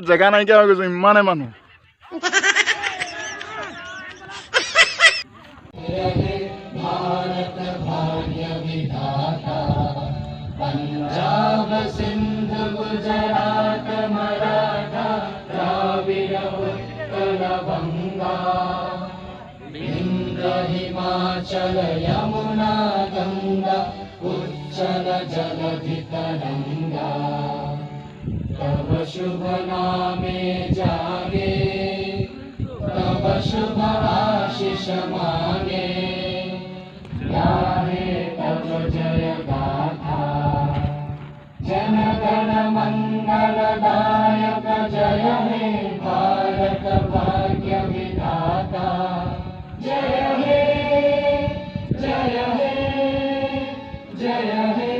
জেগা নাইকিয়া হৈ গৈছে ইমানে মানুহ पंजाब सिंध गुजरात मराठा द्राविड उत्कल बंगा विंध्य हिमाचल यमुना गंगा उच्चल जलधि तरंगा तब शुभ नामे जागे तब शुभ आशीष मांगे गाहे तब जय गाथा जन गण मंगलदायक जय हे भारत भाग्य विधाता जय हे जय हे जय हे